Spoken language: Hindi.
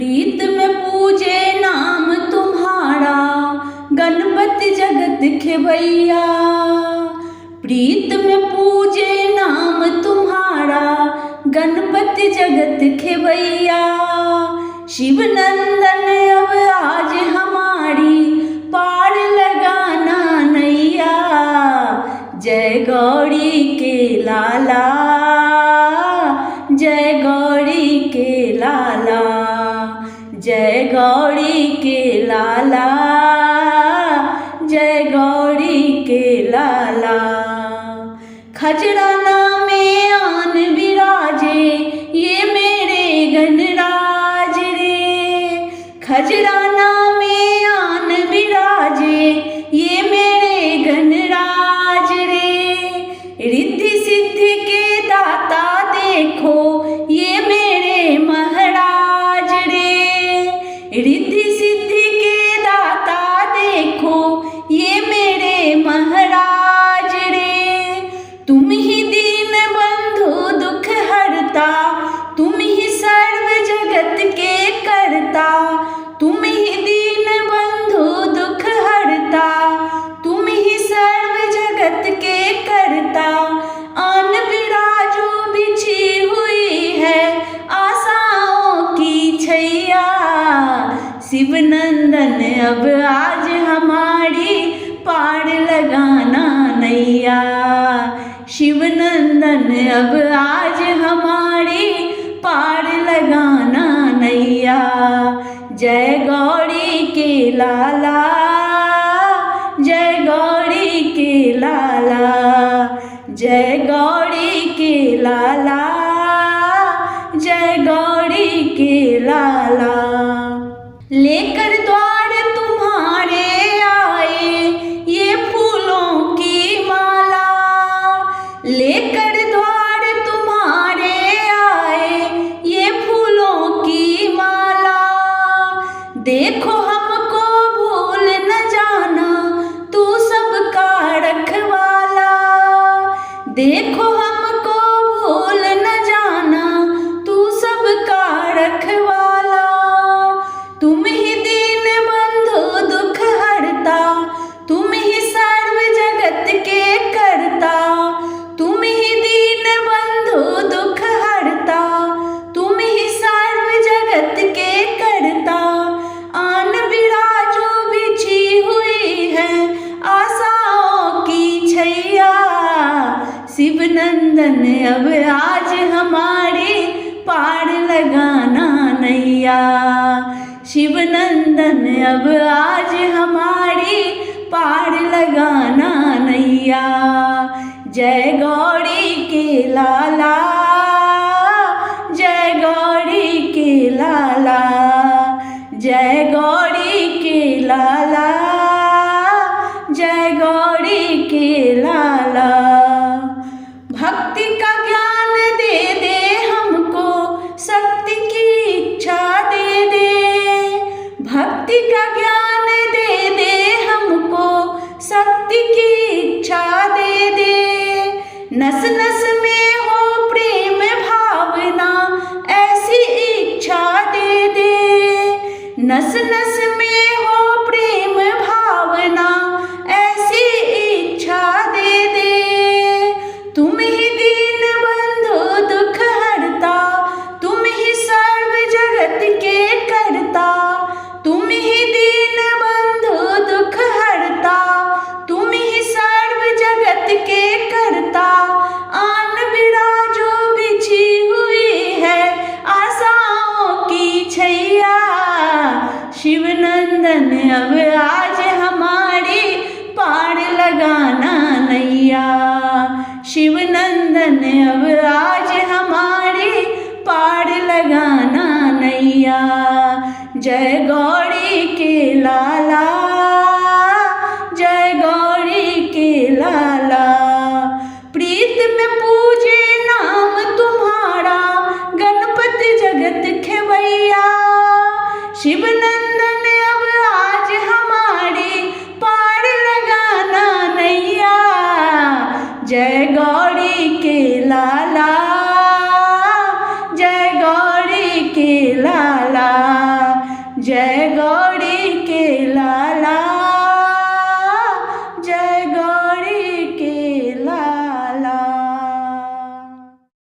प्रीत में पूजे नाम तुम्हारा, गणपति जगत खेवैया। प्रीत में पूजे नाम तुम्हारा, गणपति जगत खेवैया। शिव नंदन अब आज हमारी पार लगाना नैया। जय गौरी के लाला, जय गौरी के लाला, जय गौरी के लाला, जय गौरी के लाला। खजराना में आन विराजे ये मेरे गणराज रे। खजराना में आन विराजे ये मेरे गणराज रे। रिद्धि सिद्धि के दाता देखो ये मेरे महाराज रे। रिद्धि सिद्धि के दाता देखो ये मेरे महाराज रे। तुम ही दीन बंधु दुख हरता, तुम ही सर्व जगत के करता। तुम ही दीन बंधु दुख हरता, तुम ही सर्व जगत के करता। आन विराजो बिछी हुई है आशाओं की छैया। शिव नंदन अब आज हमारी पार लगाना नैया। शिव नंदन अब आज हमारी पार लगाना नैया। जय गौरी के लाला, जय गौरी के लाला, जय गौरी के लाला, जय गौरी के लाला। लेकर द्वार तुम्हारे आए ये फूलों की माला। लेकर द्वार तुम्हारे आए ये फूलों की माला। देखो हमको भूल न जाना तू सबका रखवाला। देखो हमको भूल न जाना तू सबका रखवाला। तुम ही दीन बंधु दुख हरता, तुम ही सर्व जगत के करता। तुम ही दीन बंधु दुख हरता, तुम ही सर्व जगत के करता। आन विराजो बिछी हुई है आशाओं की छैया। शिव नंदन अब आज हमारी पार लगाना नैया। शिव नंदन अब आज हमारी पार लगाना नैया। जय गौरी के लाला, जय गौरी के लाला, जय गौरी के लाला, जय गौरी के लाला। भक्ति का ज्ञान दे दे हमको, शक्ति की इच्छा दे दे। भक्ति का ज्ञान दे दे हमको, शक्ति की इच्छा दे दे। नस नस में हो प्रेम भावना ऐसी इच्छा दे दे। नस नस में हो प्रेम भावना ऐसी इच्छा दे दे। तुम ही दीन बंधु दुख हरता, तुम ही सर्व जगत के करता। तुम ही दीन बंधु दुख हरता, तुम ही सर्व जगत के करता। आन विराजो बिछी हुई है आशाओं की छैया। शिव नंदन अब आज हमारी पार लगाना नैया। शिव नंदन अब आज हमारी पार लगाना नैया। जय गौरी के लाला, जय गौरी के लाला। प्रीत में पूजे नाम तुम्हारा, गणपति जगत खेवैया। शिव नंदन अब आज हमारी पार लगाना नैया। जय गौरी के लाला, जय गौरी के लाला। जय गौरी के लाला।